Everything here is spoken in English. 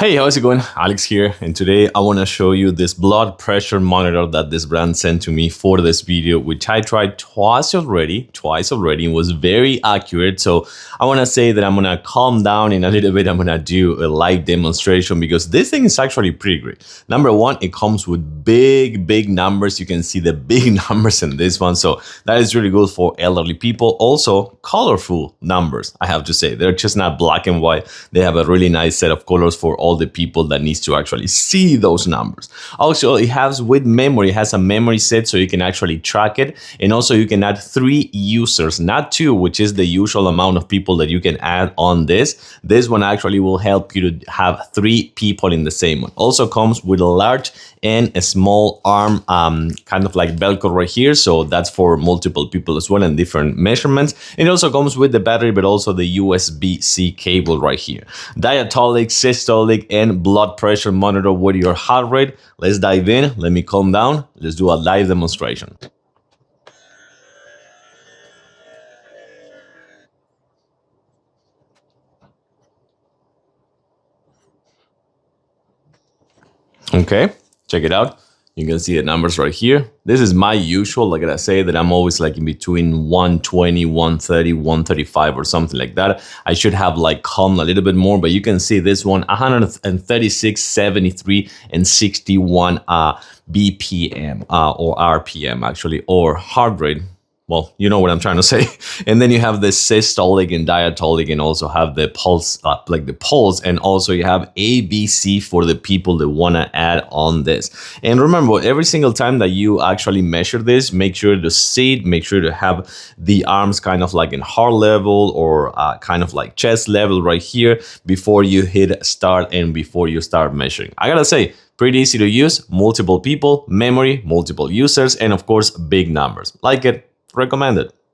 Hey, how's it going? Alex here, and today I want to show you this blood pressure monitor that this brand sent to me for this video, which I tried twice already, and was very accurate. So I want to say that I'm going to calm down in a little bit. I'm going to do a live demonstration because this thing is actually pretty great. Number one, it comes with big numbers. You can see the big numbers in this one. So that is really good for elderly people. Also, colorful numbers, I have to say. They're just not black and white. They have a really nice set of colors for all the people that needs to actually see those numbers. Also, it has with memory, it has a memory set so you can actually track it. And also you can add 3 users, not 2, which is the usual amount of people that you can add on this. This one actually will help you to have 3 people in the same one. Also comes with a large and a small arm, kind of like Velcro right here. So that's for multiple people as well and different measurements. It also comes with the battery, but also the USB-C cable right here. Diastolic, systolic, and blood pressure monitor with your heart rate. Let's dive in. Let me calm down. Let's do a live demonstration. Okay, check it out. You can see the numbers right here. This is my usual, like I say, that I'm always like in between 120, 130, 135 or something like that. I should have like calm a little bit more, but you can see this one, 136, 73, and 61 BPM or RPM actually, or heart rate. Well, you know what I'm trying to say. And then you have the systolic and diastolic, and also have the pulse, like the pulse, and also you have ABC for the people that want to add on this. And remember, every single time that you actually measure this, make sure to sit, make sure to have the arms kind of like in heart level or kind of like chest level right here before you hit start and before you start measuring. I gotta say, pretty easy to use, multiple people, memory, multiple users, and of course, big numbers. Like it. Recommended.